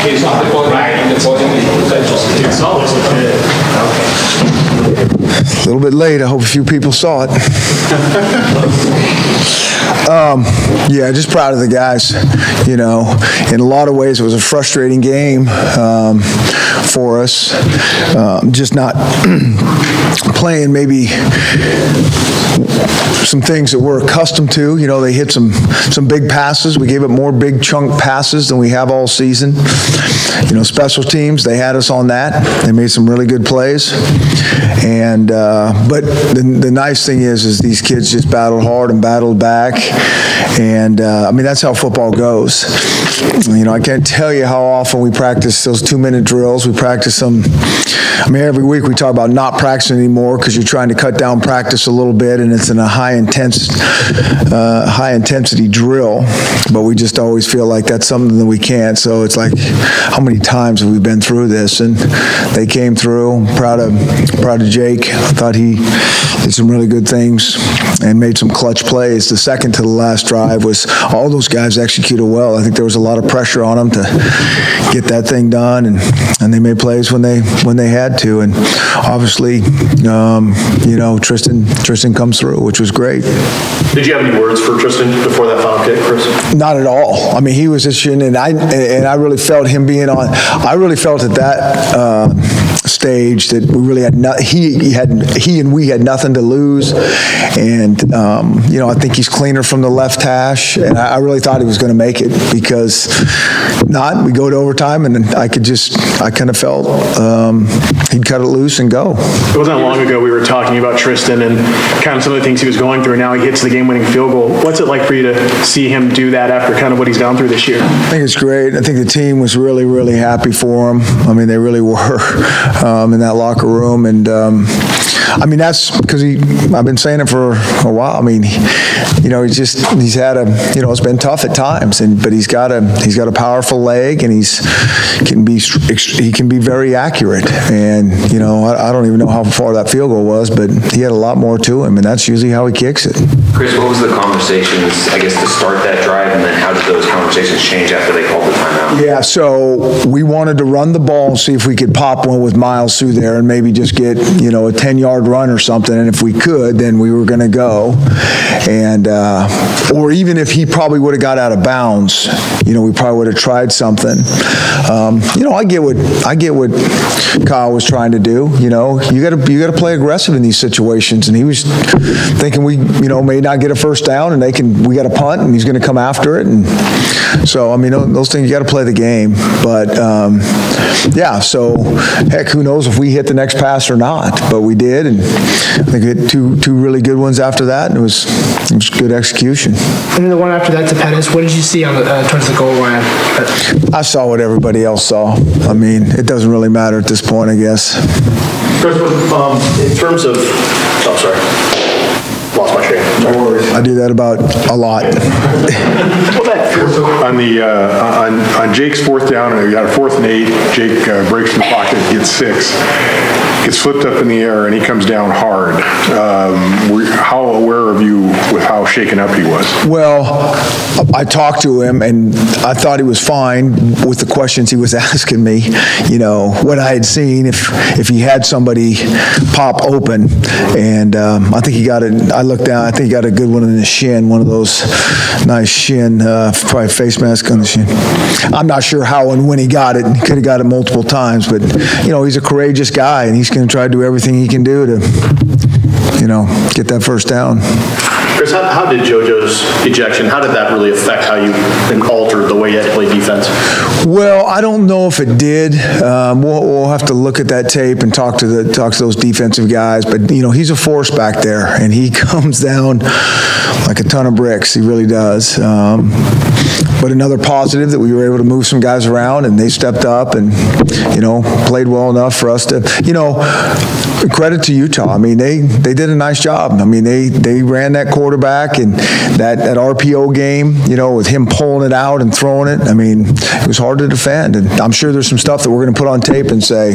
It's not the body, the body. It's always okay. A little bit late. I hope a few people saw it. Yeah, just proud of the guys. You know, in a lot of ways, it was a frustrating game for us. Just not playing maybe some things that we're accustomed to. You know, they hit some big passes. We gave up more big chunk passes than we have all season. You know, special teams, they had us on that. They made some really good plays. And but the nice thing is these kids just battled hard and battled back. And I mean, that's how football goes. You know, I can't tell you how often we practice those 2-minute drills. We practice them. I mean, every week we talk about not practicing anymore because you're trying to cut down practice a little bit, and it's in a high intensity drill. But we just always feel like that's something that we can't. So it's like, how many times have we been through this? And they came through. I'm proud of Jake. I thought he did some really good things and made some clutch plays. The second to the last drive was all those guys executed well. I think there was a lot of pressure on them to get that thing done, and they made plays when they had to. And obviously, you know, Tristan comes through, which was great. Did you have any words for Tristan before that final kick, Chris? Not at all. I mean, he was itching, and I really felt him being on. I really felt at that stage that we really had he and we had nothing to lose, and you know, I think he's cleaner from the left hash, and I really thought he was going to make it, because we go to overtime, and I kind of felt he'd cut it loose and go. It wasn't long ago we were talking about Tristan and kind of some of the things he was going through, and now he hits the game-winning field goal. What's it like for you to see him do that after kind of what he's gone through this year? I think it's great. I think the team was really, really happy for him. I mean, they really were in that locker room, and I mean, that's because I've been saying it for a while. I mean, you know, he's had you know, it's been tough at times, but he's got a powerful leg, and he can be very accurate. And you know, I don't even know how far that field goal was, but he had a lot more to him, and that's usually how he kicks it. Chris, what was the conversations, I guess, to start that drive, and then how did those conversations change after they called the timeout? Yeah, so we wanted to run the ball and see if we could pop one with Miles through there and maybe just get, you know, a 10-yard run or something, and if we could, then we were going to go. And or even if he probably would have got out of bounds, you know, we probably would have tried something. You know, I get what Kyle was trying to do. You know, you got to play aggressive in these situations, and he was thinking we, you know, may not get a first down, and we got a punt, and he's going to come after it. And so, I mean, those things, you got to play the game. But yeah, so heck, who knows if we hit the next pass or not? But we did, and I think we hit two really good ones after that, and it was good execution. And then the one after that to Pettis, what did you see on towards the goal line? I saw what everybody else saw. I mean, it doesn't really matter at this point, I guess. Chris, in terms of, oh, sorry. Lost my train. I do that about a lot. On Jake's fourth down, you got a 4th and 8. Jake breaks in the pocket, gets 6. Gets flipped up in the air, and he comes down hard. How aware of you with how shaken up he was? Well, I talked to him, and I thought he was fine with the questions he was asking me. You know, what I had seen, if he had somebody pop open, and I think he got it. I looked down. I think he got a good one in the shin, one of those nice shin, probably face mask on the shin. I'm not sure how and when he got it. He could have got it multiple times, but you know, he's a courageous guy, and he's going to try to do everything he can do to, you know, get that first down. Chris, how did JoJo's ejection, how did that really affect how you altered the way you had to play defense? Well, I don't know if it did. We'll have to look at that tape and talk to those defensive guys. But you know, he's a force back there, and he comes down like a ton of bricks. He really does. But another positive that we were able to move some guys around, and they stepped up and, you know, played well enough for us to, you know, credit to Utah. I mean, they did a nice job. I mean, they ran that quarterback, and that RPO game, you know, with him pulling it out and throwing it. I mean, it was hard to defend, and I'm sure there's some stuff that we're going to put on tape and say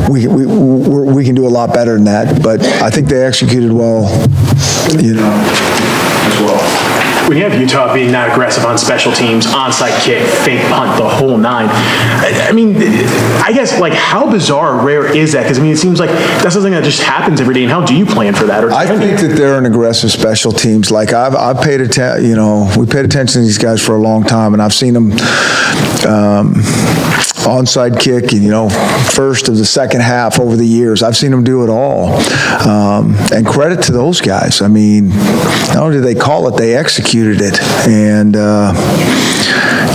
we can do a lot better than that. But I think they executed well, you know, as well. when you have Utah being that aggressive on special teams, onside kick, fake punt, the whole nine, I mean, I guess, like, how bizarre or rare is that? Because, I mean, it seems like that's something that just happens every day, and how do you plan for that? Or I think that they're an aggressive special teams. Like, I've paid attention, you know, we paid attention to these guys for a long time, and I've seen them onside kick, and, you know, first of the second half over the years. I've seen them do it all. And credit to those guys. I mean, not only did they call it, they executed it. And,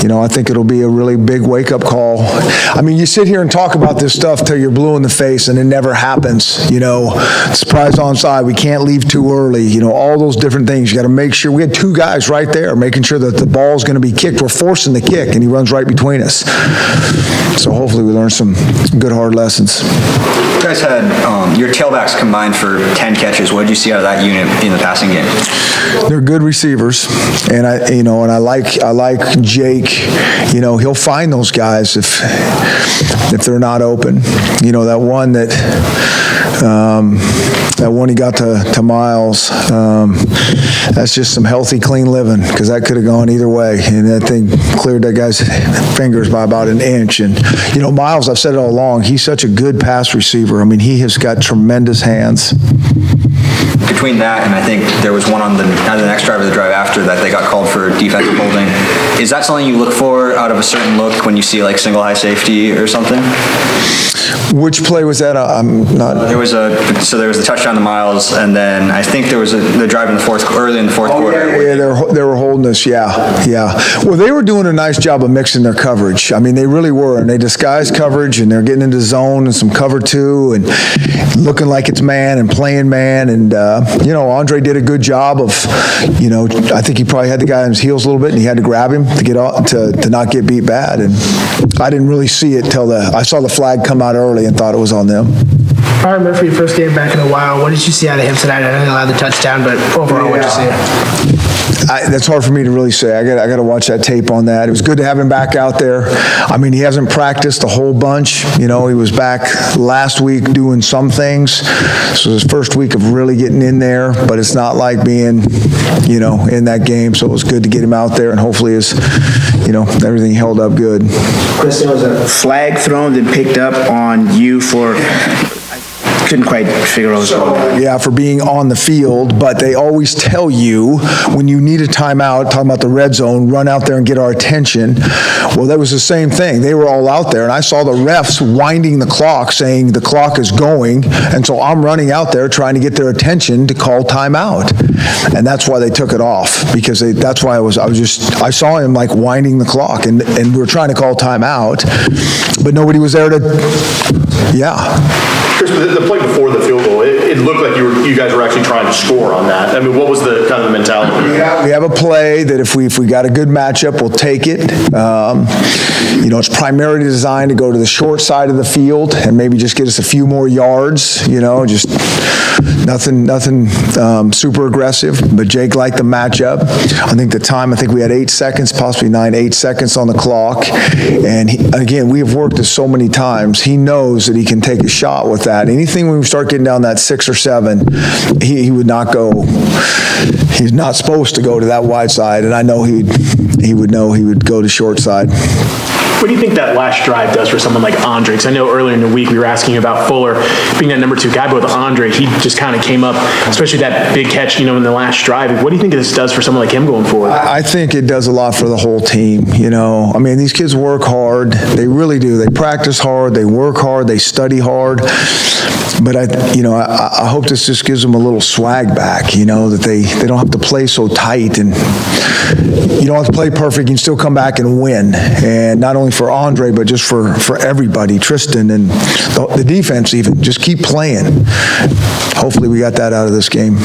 you know, I think it'll be a really big wake-up call. I mean, you sit here and talk about this stuff till you're blue in the face, and it never happens. You know, surprise onside, we can't leave too early. You know, all those different things. You got to make sure. We had two guys right there making sure that the ball's going to be kicked. We're forcing the kick, and he runs right between us. So hopefully we learn some good, hard lessons. You guys had your tailbacks combined for 10 catches. What did you see out of that unit in the passing game? They're good receivers, and I like Jake. You know, he'll find those guys if they're not open. You know, that one he got to Miles, that's just some healthy, clean living, because that could have gone either way, and that thing cleared that guy's fingers by about an inch. And, you know, Miles, I've said it all along, he's such a good pass receiver. I mean, he has got tremendous hands. Between that and I think there was one on the next drive or the drive after that they got called for defensive holding. Is that something you look for out of a certain look when you see like single high safety or something? Which play was that? I'm not. There was the touchdown to Miles, and then I think there was the drive in the early in the fourth quarter. Yeah, they were holding us. Yeah. Well, they were doing a nice job of mixing their coverage. I mean, they really were, and they disguised coverage, and they're getting into zone and some cover two, and looking like it's man and playing man. And you know, Andre did a good job of, you know, I think he probably had the guy on his heels a little bit, and he had to grab him to get off, to not get beat bad. And I didn't really see it till I saw the flag come out early and thought it was on them. I remember for your first game back in a while. What did you see out of him tonight? I know he allowed the touchdown, but overall, what did you see? That's hard for me to really say. I got to watch that tape on that. It was good to have him back out there. I mean, he hasn't practiced a whole bunch. You know, he was back last week doing some things. So his first week of really getting in there, but it's not like being, you know, in that game. So it was good to get him out there, and hopefully everything held up good. Chris, there was a flag thrown and picked up on you for, couldn't quite figure out what was going on. Yeah, for being on the field, but they always tell you when you need a timeout, talking about the red zone, run out there and get our attention. Well, that was the same thing. They were all out there, and I saw the refs winding the clock, saying the clock is going, and so I'm running out there trying to get their attention to call timeout. And that's why they took it off, because that's why I saw him like winding the clock, and we were trying to call timeout, but nobody was there to, Chris, the play before the field goal, it looked like you guys were actually trying to score on that. I mean, what was the kind of the mentality? We have a play that if we got a good matchup, we'll take it. You know, it's primarily designed to go to the short side of the field and maybe just get us a few more yards. You know, just nothing super aggressive. But Jake liked the matchup. I think we had 8 seconds, possibly 8 seconds on the clock. And again, we have worked this so many times. He knows that he can take a shot with that. Anything when we start getting down that 6 or 7, he would not go. He's not supposed to go to that wide side, and I know he would know he would go to short side. What do you think that last drive does for someone like Andre? Because I know earlier in the week we were asking you about Fuller being that number 2 guy, but with Andre, he just kind of came up, especially that big catch, you know, in the last drive. What do you think this does for someone like him going forward? I think it does a lot for the whole team, you know. I mean, these kids work hard. They really do. They practice hard. They work hard. They study hard. But I hope this just gives them a little swag back, you know, that they don't have to play so tight, and you don't have to play perfect. You can still come back and win. And not only for Andre, but just for everybody, Tristan and the defense even. Just keep playing. Hopefully we got that out of this game.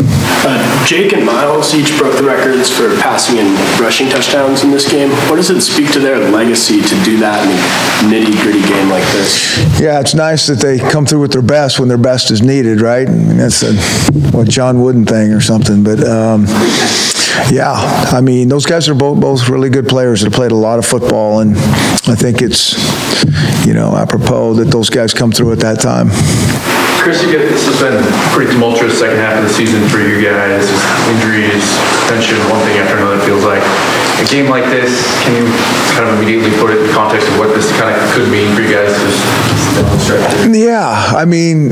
Jake and Miles each broke the records for passing and rushing touchdowns in this game. What does it speak to their legacy to do that in a nitty-gritty game like this? Yeah, it's nice that they come through with their best when their best is needed, right? I mean, that's a John Wooden thing or something. But yeah, I mean, those guys are both really good players that have played a lot of football, and I think it's, you know, apropos that those guys come through at that time. Chris, this has been a pretty tumultuous second half of the season for you guys. Injuries, tension, one thing after another, it feels like. A game like this, can you kind of immediately put it in context of what this kind of could mean for you guys? Yeah, I mean,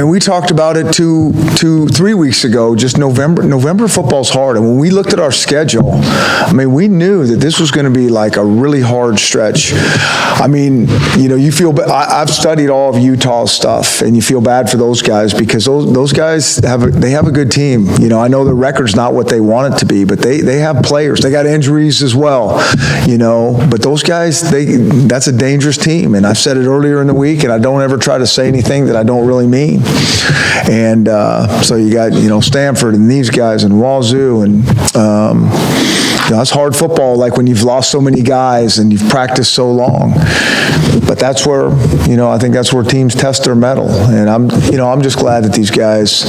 we talked about it 3 weeks ago, just November football's hard. And when we looked at our schedule, I mean, we knew that this was going to be like a really hard stretch. I mean, you know, you feel, I've studied all of Utah's stuff, and you feel bad for those guys because those guys have a good team. You know, I know the record's not what they want it to be, but they have players. They got injuries as well, you know, but those guys, that's a dangerous team. And I've said it earlier in the week, and I don't ever try to say anything that I don't really mean. And so you got, you know, Stanford and these guys and Wazoo, and you know, it's hard football, like when you've lost so many guys and you've practiced so long. But that's where, you know, I think that's where teams test their mettle. And I'm just glad that these guys,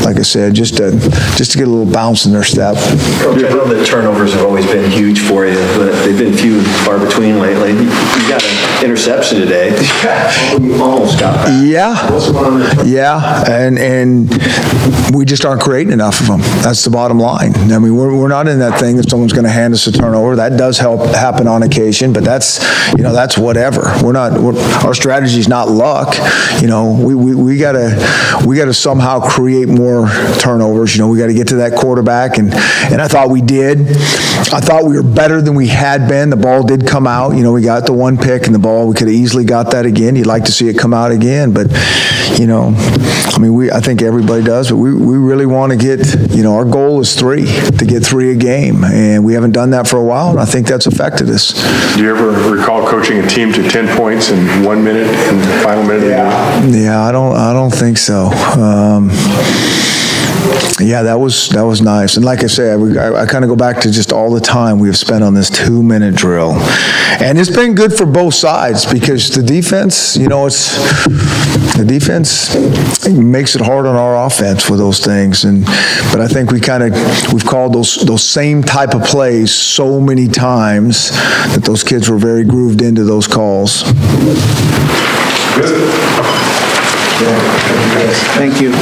like I said, just to get a little bounce in their step. Coach, I know that turnovers have always been huge for you, but they've been few and far between lately. You got an interception today. You almost got that. Yeah. What's going on there? Yeah, and we just aren't creating enough of them. That's the bottom line. I mean, we're not in that thing that someone's going to hand us a turnover. That does happen on occasion, but that's whatever. Our strategy is not luck. You know, we gotta somehow create more turnovers. You know, we got to get to that quarterback, and I thought we did. I thought we were better than we had been. The ball did come out. You know, we got the one pick and the ball. We could have easily got that again. You'd like to see it come out again, but you know, I mean, I think everybody does, but we really want to get. You know, our goal is to get 3 a game, and we haven't done that for a while, and I think that's affected us. Do you ever recall coaching a team to 10 points in 1 minute in the final minute of the game? Yeah, I don't think so. Yeah, that was nice. And like I say, I kind of go back to just all the time we have spent on this 2-minute drill. And it's been good for both sides because the defense, you know, the defense makes it hard on our offense with those things. But I think we've called those same type of plays so many times that those kids were very grooved into those calls. Thank you.